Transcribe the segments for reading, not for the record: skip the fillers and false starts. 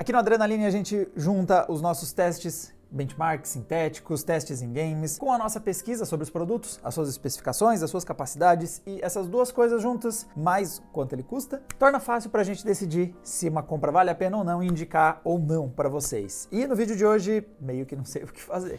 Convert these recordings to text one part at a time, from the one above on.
Aqui no Adrenaline a gente junta os nossos testes, benchmarks sintéticos, testes em games, com a nossa pesquisa sobre os produtos, as suas especificações, as suas capacidades, e essas duas coisas juntas, mais quanto ele custa, torna fácil para a gente decidir se uma compra vale a pena ou não, e indicar ou não para vocês. E no vídeo de hoje, meio que não sei o que fazer.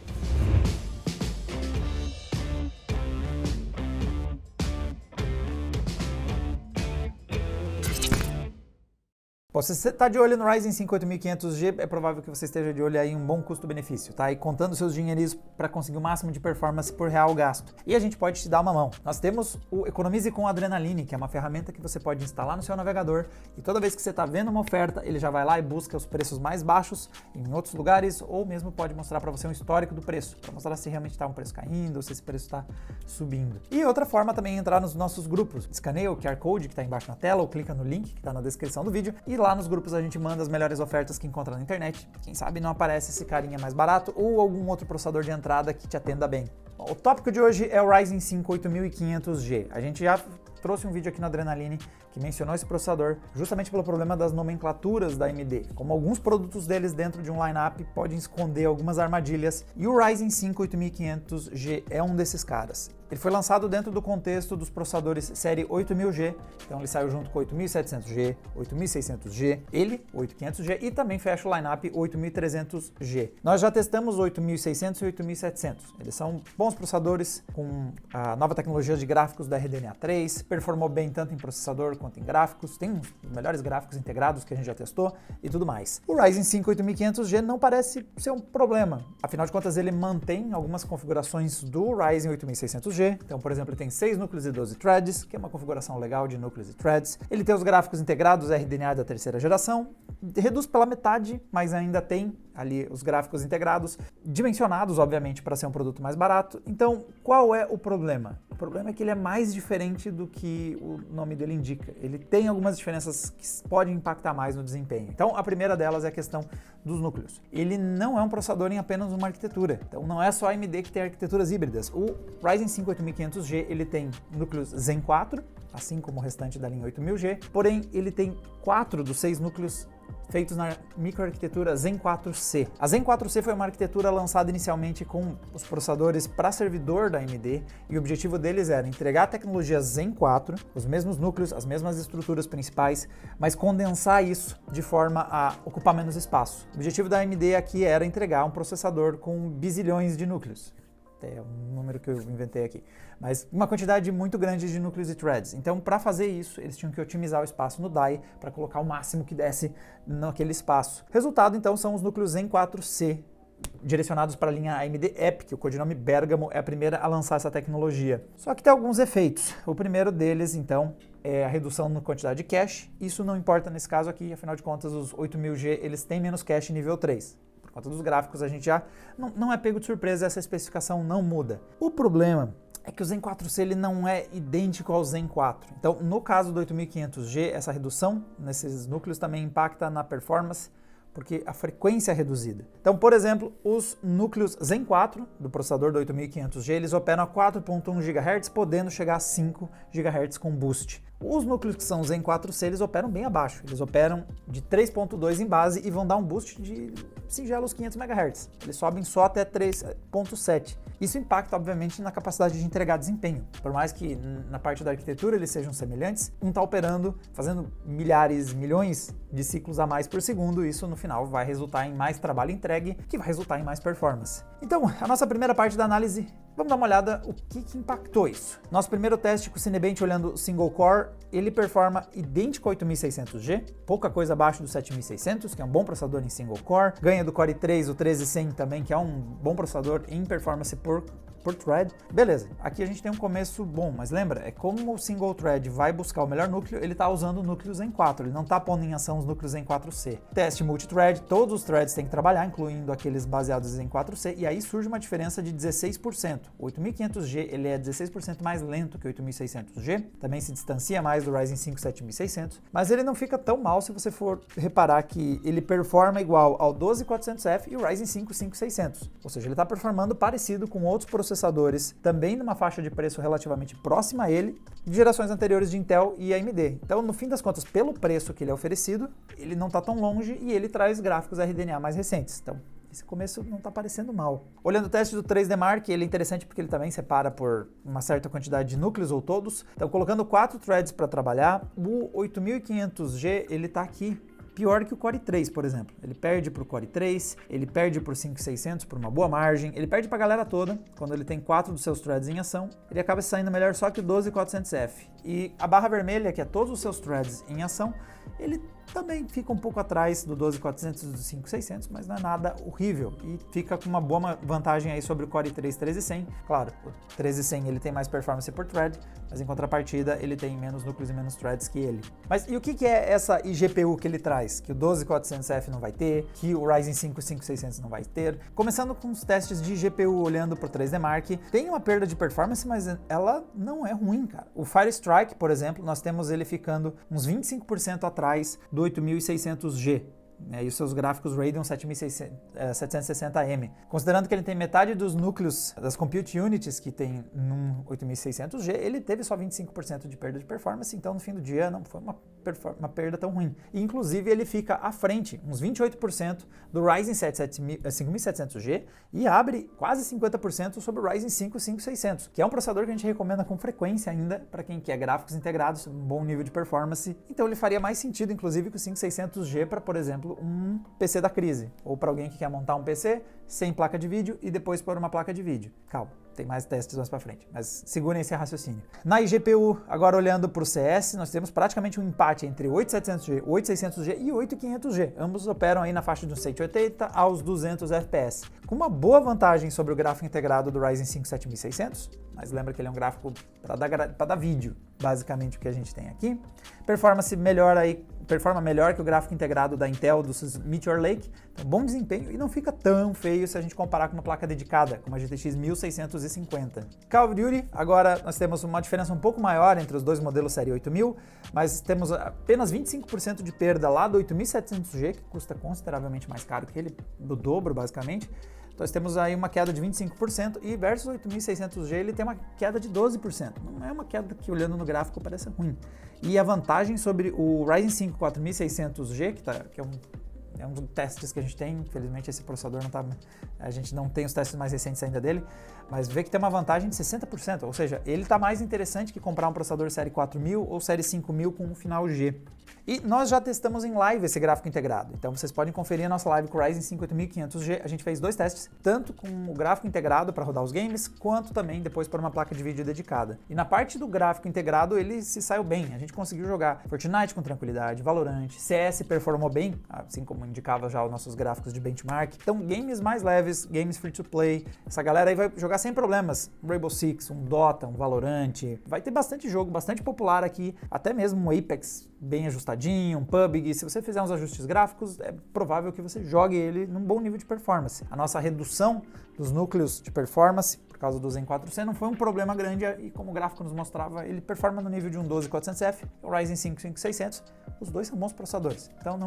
Bom, se você está de olho no Ryzen 5 8500G, é provável que você esteja de olho aí em um bom custo-benefício, tá? E contando seus dinheirinhos para conseguir o máximo de performance por real gasto. E a gente pode te dar uma mão. Nós temos o Economize com Adrenaline, que é uma ferramenta que você pode instalar no seu navegador e toda vez que você está vendo uma oferta, ele já vai lá e busca os preços mais baixos em outros lugares ou mesmo pode mostrar para você um histórico do preço, para mostrar se realmente está um preço caindo ou se esse preço está subindo. E outra forma também é entrar nos nossos grupos. Escaneia o QR Code que está embaixo na tela ou clica no link que está na descrição do vídeo e lá nos grupos a gente manda as melhores ofertas que encontra na internet. Quem sabe não aparece esse carinha mais barato ou algum outro processador de entrada que te atenda bem. Bom, o tópico de hoje é o Ryzen 5 8500G. A gente já trouxe um vídeo aqui no Adrenaline que mencionou esse processador justamente pelo problema das nomenclaturas da AMD. Como alguns produtos deles dentro de um lineup podem esconder algumas armadilhas e o Ryzen 5 8500G é um desses caras. Ele foi lançado dentro do contexto dos processadores série 8000G, então ele saiu junto com o 8700G, 8600G, ele, o 8500G e também fecha o lineup 8300G. Nós já testamos o 8600 e o 8700. Eles são bons processadores com a nova tecnologia de gráficos da RDNA 3, performou bem tanto em processador quanto em gráficos, tem os melhores gráficos integrados que a gente já testou e tudo mais. O Ryzen 5 8500G não parece ser um problema, afinal de contas ele mantém algumas configurações do Ryzen 8600G. Então, por exemplo, ele tem 6 núcleos e 12 threads, que é uma configuração legal de núcleos e threads. Ele tem os gráficos integrados RDNA da terceira geração, reduz pela metade, mas ainda tem ali os gráficos integrados, dimensionados, obviamente, para ser um produto mais barato. Então, qual é o problema? O problema é que ele é mais diferente do que o nome dele indica. Ele tem algumas diferenças que podem impactar mais no desempenho. Então, a primeira delas é a questão dos núcleos. Ele não é um processador em apenas uma arquitetura. Então, não é só a AMD que tem arquiteturas híbridas. O Ryzen 5 8500G, ele tem núcleos Zen 4, assim como o restante da linha 8000G, porém, ele tem 4 dos 6 núcleos feitos na microarquitetura Zen 4C. A Zen 4C foi uma arquitetura lançada inicialmente com os processadores para servidor da AMD e o objetivo deles era entregar a tecnologia Zen 4, os mesmos núcleos, as mesmas estruturas principais, mas condensar isso de forma a ocupar menos espaço. O objetivo da AMD aqui era entregar um processador com bizilhões de núcleos. É um número que eu inventei aqui, mas uma quantidade muito grande de núcleos e threads. Então, para fazer isso, eles tinham que otimizar o espaço no die para colocar o máximo que desse naquele espaço. Resultado, então, são os núcleos Zen 4C, direcionados para a linha AMD EPYC. O codinome Bergamo é a primeira a lançar essa tecnologia. Só que tem alguns efeitos. O primeiro deles, então, é a redução na quantidade de cache. Isso não importa nesse caso aqui, afinal de contas, os 8000G eles têm menos cache nível 3. Por conta dos gráficos, a gente já não é pego de surpresa, essa especificação não muda. O problema é que o Zen 4C ele não é idêntico ao Zen 4. Então, no caso do 8500G, essa redução nesses núcleos também impacta na performance, porque a frequência é reduzida. Então, por exemplo, os núcleos Zen 4 do processador do 8500G, eles operam a 4.1 GHz, podendo chegar a 5 GHz com boost. Os núcleos que são Zen 4C, eles operam bem abaixo. Eles operam de 3.2 em base e vão dar um boost de singelos 500 MHz. Eles sobem só até 3.7. Isso impacta, obviamente, na capacidade de entregar desempenho. Por mais que na parte da arquitetura eles sejam semelhantes, um está operando, fazendo milhares, milhões de ciclos a mais por segundo, isso no final vai resultar em mais trabalho entregue, que vai resultar em mais performance. Então, a nossa primeira parte da análise, vamos dar uma olhada o que impactou isso. Nosso primeiro teste com o Cinebench olhando single core, ele performa idêntico ao 8600G, pouca coisa abaixo do 7600, que é um bom processador em single core, ganha do Core i3, o 13100 também, que é um bom processador em performance por thread. Beleza, aqui a gente tem um começo bom, mas lembra, é como o single thread vai buscar o melhor núcleo, ele está usando o núcleo Zen 4, ele não está pondo em ação os núcleos Zen 4C. Teste multithread, todos os threads têm que trabalhar, incluindo aqueles baseados em 4C, e aí surge uma diferença de 16%. O 8500G ele é 16% mais lento que o 8600G, também se distancia mais do Ryzen 5 7600, mas ele não fica tão mal se você for reparar que ele performa igual ao 12400F e o Ryzen 5 5600, ou seja, ele está performando parecido com outros processadores processadores, também numa faixa de preço relativamente próxima a ele, de gerações anteriores de Intel e AMD. Então, no fim das contas, pelo preço que ele é oferecido, ele não está tão longe e ele traz gráficos RDNA mais recentes. Então, esse começo não está parecendo mal. Olhando o teste do 3D Mark, ele é interessante porque ele também separa por uma certa quantidade de núcleos ou todos. Então, colocando 4 threads para trabalhar, o 8500G ele está aqui pior que o Core i3, por exemplo. Ele perde para o Core i3, ele perde por 5600 por uma boa margem, ele perde para a galera toda, quando ele tem 4 dos seus threads em ação, ele acaba saindo melhor só que o 12400F. E a barra vermelha, que é todos os seus threads em ação, ele também fica um pouco atrás do 12400 e do 5600, mas não é nada horrível e fica com uma boa vantagem aí sobre o Core i3 13100. Claro, o 13100 ele tem mais performance por thread, mas em contrapartida ele tem menos núcleos e menos threads que ele. Mas e o que é essa iGPU que ele traz? Que o 12400F não vai ter, que o Ryzen 5 5600 não vai ter. Começando com os testes de GPU olhando para o 3D Mark, tem uma perda de performance, mas ela não é ruim, cara. O Firestrike, por exemplo, nós temos ele ficando uns 25% atrás do 8600G. E os seus gráficos Radeon 760M. Considerando que ele tem metade dos núcleos das Compute Unities que tem num 8600G, ele teve só 25% de perda de performance, então no fim do dia não foi uma perda tão ruim. E, inclusive ele fica à frente, uns 28% do Ryzen 7 5700G e abre quase 50% sobre o Ryzen 5 5600, que é um processador que a gente recomenda com frequência ainda para quem quer gráficos integrados, um bom nível de performance. Então ele faria mais sentido, inclusive, que o 5600G para, por exemplo, um PC da crise, ou para alguém que quer montar um PC sem placa de vídeo e depois pôr uma placa de vídeo. Calma, tem mais testes mais para frente, mas segurem esse raciocínio. Na iGPU, agora olhando para o CS, nós temos praticamente um empate entre 8700G, 8600G e 8500G. Ambos operam aí na faixa dos 180 aos 200 FPS, com uma boa vantagem sobre o gráfico integrado do Ryzen 5 7600, mas lembra que ele é um gráfico para dar vídeo, basicamente o que a gente tem aqui. Performa melhor que o gráfico integrado da Intel do Meteor Lake, então bom desempenho e não fica tão feio se a gente comparar com uma placa dedicada, como a GTX 1650. Call of Duty, agora nós temos uma diferença um pouco maior entre os dois modelos série 8000, mas temos apenas 25% de perda lá do 8700G, que custa consideravelmente mais caro que ele, do dobro basicamente. Então nós temos aí uma queda de 25% e versus 8600G ele tem uma queda de 12%. Não é uma queda que olhando no gráfico parece ruim. E a vantagem sobre o Ryzen 5 4600G, que é um dos testes que a gente tem, infelizmente esse processador não tá, a gente não tem os testes mais recentes ainda dele, mas vê que tem uma vantagem de 60%, ou seja, ele está mais interessante que comprar um processador série 4000 ou série 5000 com um final G. E nós já testamos em live esse gráfico integrado, então vocês podem conferir a nossa live com o Ryzen 5 8500G, a gente fez 2 testes, tanto com o gráfico integrado para rodar os games, quanto também depois por uma placa de vídeo dedicada. E na parte do gráfico integrado ele se saiu bem, a gente conseguiu jogar Fortnite com tranquilidade, Valorant, CS performou bem, assim como indicava já os nossos gráficos de benchmark. Então games mais leves, games free to play, essa galera aí vai jogar sem problemas, um Rainbow Six, um Dota, um Valorant, vai ter bastante jogo, bastante popular aqui, até mesmo um Apex bem ajustadinho, um PUBG, se você fizer uns ajustes gráficos, é provável que você jogue ele num bom nível de performance. A nossa redução dos núcleos de performance, por causa do Zen 4C, não foi um problema grande e como o gráfico nos mostrava, ele performa no nível de um 12400F, o Ryzen 5 5600, os dois são bons processadores, então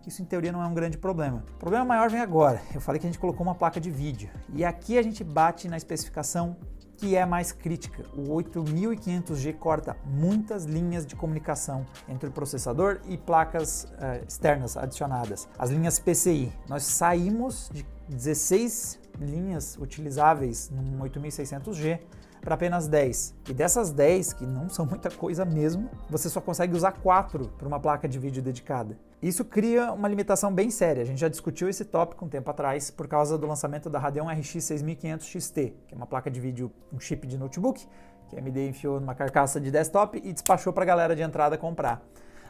isso em teoria não é um grande problema. O problema maior vem agora, eu falei que a gente colocou uma placa de vídeo, e aqui a gente bate na especificação que é mais crítica. O 8500G corta muitas linhas de comunicação entre o processador e placas externas adicionadas, as linhas PCI. Nós saímos de 16 linhas utilizáveis no 8600G para apenas 10. E dessas 10, que não são muita coisa mesmo, você só consegue usar 4 para uma placa de vídeo dedicada. Isso cria uma limitação bem séria. A gente já discutiu esse tópico um tempo atrás por causa do lançamento da Radeon RX 6500 XT, que é uma placa de vídeo, um chip de notebook, que a AMD enfiou numa carcaça de desktop e despachou para a galera de entrada comprar.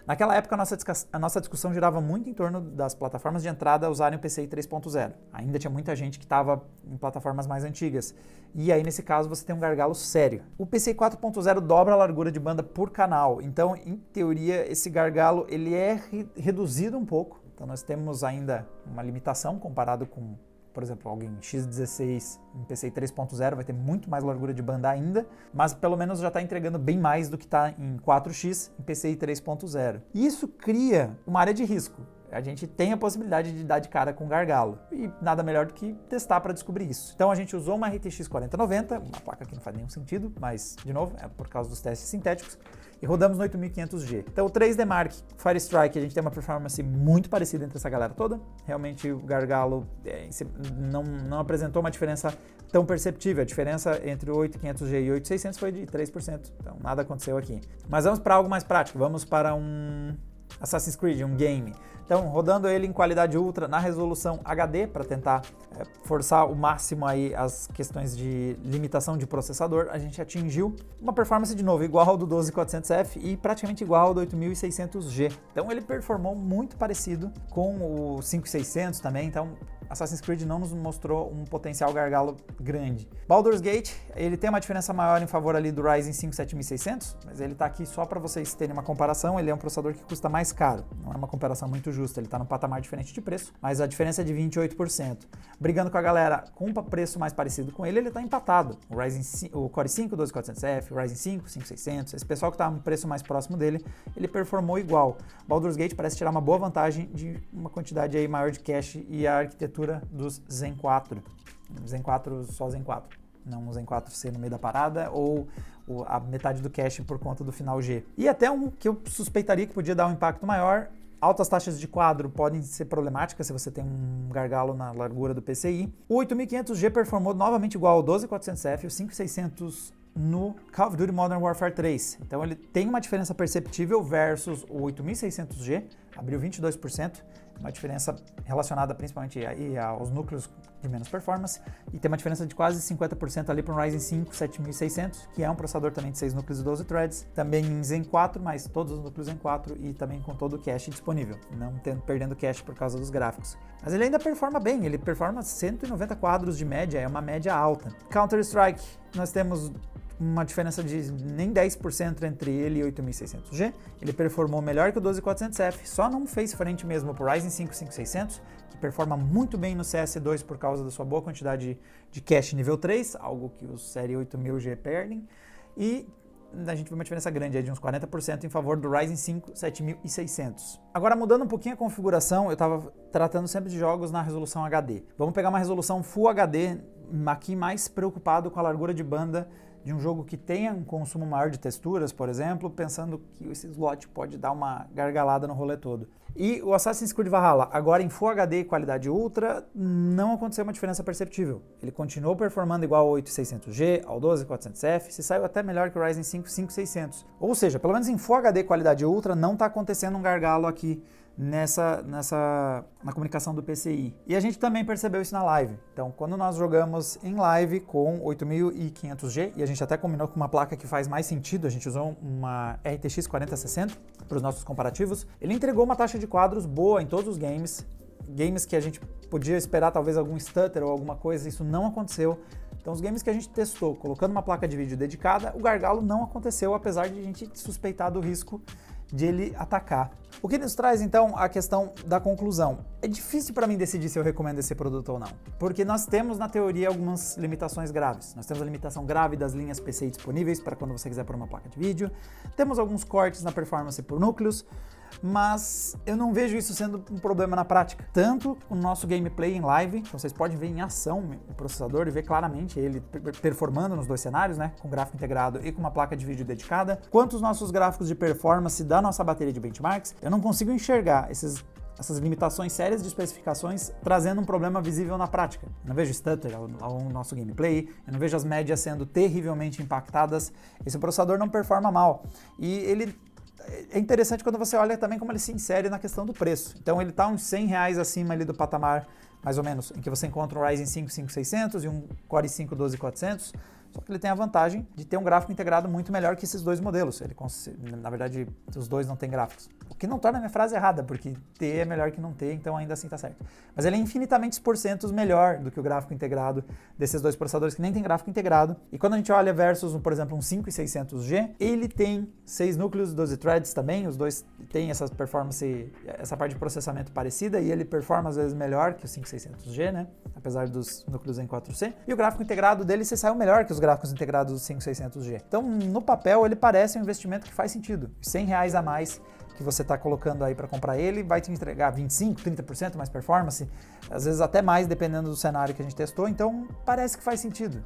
Naquela época, a nossa discussão girava muito em torno das plataformas de entrada usarem o PCI 3.0. Ainda tinha muita gente que estava em plataformas mais antigas. E aí, nesse caso, você tem um gargalo sério. O PCI 4.0 dobra a largura de banda por canal. Então, em teoria, esse gargalo ele é reduzido um pouco. Então, nós temos ainda uma limitação comparado com, por exemplo, alguém X16 em PCI 3.0 vai ter muito mais largura de banda ainda, mas pelo menos já está entregando bem mais do que está em 4X em PCI 3.0. E isso cria uma área de risco. a gente tem a possibilidade de dar de cara com gargalo. E nada melhor do que testar para descobrir isso. Então a gente usou uma RTX 4090, uma placa que não faz nenhum sentido, mas, de novo, é por causa dos testes sintéticos, e rodamos no 8500G. Então o 3D Mark Fire Strike, a gente tem uma performance muito parecida entre essa galera toda. Realmente o gargalo não apresentou uma diferença tão perceptível. A diferença entre o 8500G e o 8600 foi de 3%. Então nada aconteceu aqui. Mas vamos para algo mais prático. Vamos para um Assassin's Creed, um game. Então, rodando ele em qualidade ultra, na resolução HD, para tentar forçar o máximo aí as questões de limitação de processador, a gente atingiu uma performance, de novo, igual ao do 12400F e praticamente igual ao do 8600G. Então, ele performou muito parecido com o 5600 também, então Assassin's Creed não nos mostrou um potencial gargalo grande. Baldur's Gate, ele tem uma diferença maior em favor ali do Ryzen 5 7600, mas ele está aqui só para vocês terem uma comparação, ele é um processador que custa mais caro, não é uma comparação muito justa, ele está num patamar diferente de preço, mas a diferença é de 28%. Brigando com a galera com um preço mais parecido com ele está empatado. O Core 5 12400F, o Ryzen 5 5600, esse pessoal que está no preço mais próximo dele, ele performou igual. Baldur's Gate parece tirar uma boa vantagem de uma quantidade aí maior de cache e a arquitetura dos Zen 4. Zen 4, só Zen 4. Não o Zen 4C no meio da parada ou a metade do cache por conta do final G. E até um que eu suspeitaria que podia dar um impacto maior, altas taxas de quadro podem ser problemáticas se você tem um gargalo na largura do PCI. O 8500G performou novamente igual ao 12400F e o 5600 no Call of Duty Modern Warfare 3. Então ele tem uma diferença perceptível versus o 8600G, abriu 22%, uma diferença relacionada principalmente aí aos núcleos de menos performance, e tem uma diferença de quase 50% ali para um Ryzen 5 7600, que é um processador também de 6 núcleos e 12 threads, também em Zen 4, mas todos os núcleos Zen 4 e também com todo o cache disponível, não perdendo cache por causa dos gráficos. Mas ele ainda performa bem, ele performa 190 quadros de média, é uma média alta. Counter-Strike, nós temos uma diferença de nem 10% entre ele e o 8600G. Ele performou melhor que o 12400F, só não fez frente mesmo para o Ryzen 5 5600, que performa muito bem no CS2 por causa da sua boa quantidade de cache nível 3, algo que os Série 8000G perdem, e a gente vê uma diferença grande, de uns 40% em favor do Ryzen 5 7600. Agora, mudando um pouquinho a configuração, eu estava tratando sempre de jogos na resolução HD. Vamos pegar uma resolução Full HD, aqui mais preocupado com a largura de banda de um jogo que tenha um consumo maior de texturas, por exemplo, pensando que esse slot pode dar uma gargalada no rolê todo. E o Assassin's Creed Valhalla, agora em Full HD e qualidade Ultra, não aconteceu uma diferença perceptível. Ele continuou performando igual ao 8600G, ao 12400F, se saiu até melhor que o Ryzen 5 5600. Ou seja, pelo menos em Full HD e qualidade Ultra, não está acontecendo um gargalo aqui na comunicação do PCI. E a gente também percebeu isso na live. Então, quando nós jogamos em live com 8500G, e a gente até combinou com uma placa que faz mais sentido, a gente usou uma RTX 4060 para os nossos comparativos, ele entregou uma taxa de quadros boa em todos os games que a gente podia esperar talvez algum stutter ou alguma coisa, isso não aconteceu. Então, os games que a gente testou colocando uma placa de vídeo dedicada, o gargalo não aconteceu, apesar de a gente suspeitar do risco de ele atacar. O que nos traz, então, a questão da conclusão. É difícil para mim decidir se eu recomendo esse produto ou não, porque nós temos, na teoria, algumas limitações graves. Nós temos a limitação grave das linhas PCI disponíveis para quando você quiser pôr uma placa de vídeo, temos alguns cortes na performance por núcleos, mas eu não vejo isso sendo um problema na prática. Tanto o nosso gameplay em live, então vocês podem ver em ação o processador e ver claramente ele performando nos dois cenários, né, com gráfico integrado e com uma placa de vídeo dedicada, quanto os nossos gráficos de performance da nossa bateria de benchmarks, eu não consigo enxergar essas limitações sérias de especificações trazendo um problema visível na prática. Eu não vejo stutter ao nosso gameplay, eu não vejo as médias sendo terrivelmente impactadas, esse processador não performa mal. E ele é interessante quando você olha também como ele se insere na questão do preço. Então ele está uns R$100 acima ali do patamar, mais ou menos, em que você encontra um Ryzen 5 5600 e um Core i5 12400, só que ele tem a vantagem de ter um gráfico integrado muito melhor que esses dois modelos. Na verdade, os dois não têm gráficos. O que não torna a minha frase errada, porque ter é melhor que não ter, então ainda assim tá certo. Mas ele é infinitamente porcentos melhor do que o gráfico integrado desses dois processadores que nem tem gráfico integrado. E quando a gente olha versus, por exemplo, um 5600G, ele tem 6 núcleos, 12 threads também, os dois têm essa performance, essa parte de processamento parecida, e ele performa às vezes melhor que o 5600G, né? Apesar dos núcleos em 4C. E o gráfico integrado dele se saiu melhor que os gráficos integrados do 5600G. Então, no papel, ele parece um investimento que faz sentido. R$100 a mais que você está colocando aí para comprar ele vai te entregar 25%, 30% mais performance, às vezes até mais, dependendo do cenário que a gente testou. Então, parece que faz sentido.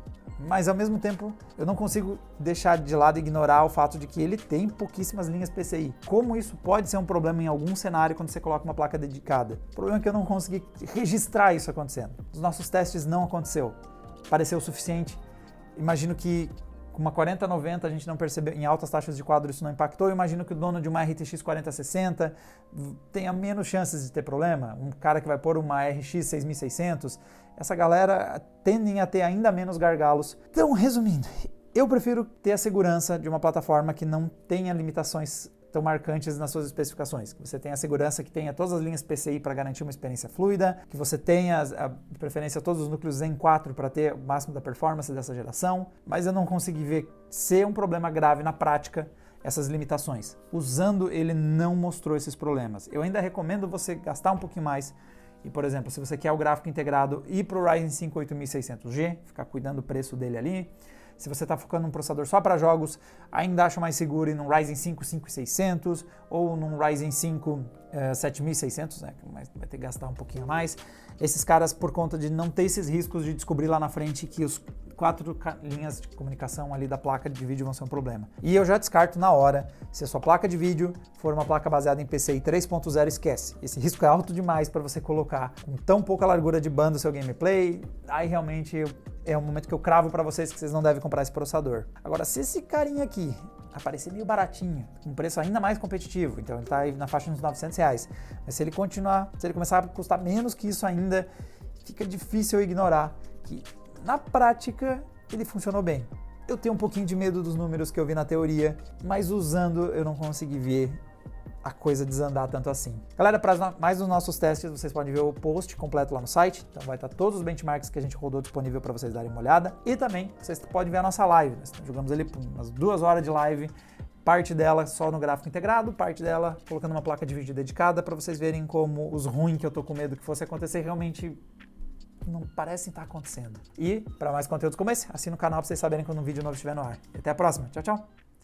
Mas, ao mesmo tempo, eu não consigo deixar de lado e ignorar o fato de que ele tem pouquíssimas linhas PCI. Como isso pode ser um problema em algum cenário quando você coloca uma placa dedicada? O problema é que eu não consegui registrar isso acontecendo. Nos nossos testes não aconteceu. Pareceu o suficiente. Imagino que com uma 4090 a gente não percebeu, em altas taxas de quadro isso não impactou. Eu imagino que o dono de uma RTX 4060 tenha menos chances de ter problema. Um cara que vai pôr uma RX 6600, essa galera tendem a ter ainda menos gargalos. Então, resumindo, eu prefiro ter a segurança de uma plataforma que não tenha limitações tão marcantes nas suas especificações. Que você tenha a segurança que tenha todas as linhas PCI para garantir uma experiência fluida, que você tenha, de preferência, todos os núcleos Zen 4 para ter o máximo da performance dessa geração, mas eu não consegui ver ser um problema grave na prática essas limitações. Usando, ele não mostrou esses problemas. Eu ainda recomendo você gastar um pouquinho mais e, por exemplo, se você quer o gráfico integrado, ir para o Ryzen 5 8600G, ficar cuidando do preço dele ali. Se você está focando num processador só para jogos, ainda acho mais seguro ir num Ryzen 5 5600 ou num Ryzen 5 7600, né, mas vai ter que gastar um pouquinho a mais. Esses caras, por conta de não ter esses riscos de descobrir lá na frente que os 4 linhas de comunicação ali da placa de vídeo vão ser um problema. E eu já descarto na hora, se a sua placa de vídeo for uma placa baseada em PCI 3.0, esquece. Esse risco é alto demais para você colocar com tão pouca largura de banda o seu gameplay, aí realmente é um momento que eu cravo para vocês que vocês não devem comprar esse processador. Agora, se esse carinha aqui aparecer meio baratinho, com um preço ainda mais competitivo, então ele está aí na faixa dos R$900, mas se ele começar a custar menos que isso ainda, fica difícil eu ignorar que na prática ele funcionou bem. Eu tenho um pouquinho de medo dos números que eu vi na teoria, mas usando eu não consegui ver a coisa desandar tanto assim. Galera, para mais dos nossos testes, vocês podem ver o post completo lá no site, então vai estar todos os benchmarks que a gente rodou disponível para vocês darem uma olhada, e também vocês podem ver a nossa live, nós jogamos ele por umas 2 horas de live, parte dela só no gráfico integrado, parte dela colocando uma placa de vídeo dedicada, para vocês verem como os ruins que eu tô com medo que fosse acontecer realmente não parecem estar acontecendo. E para mais conteúdos como esse, assina o canal para vocês saberem quando um vídeo novo estiver no ar. E até a próxima. Tchau, tchau!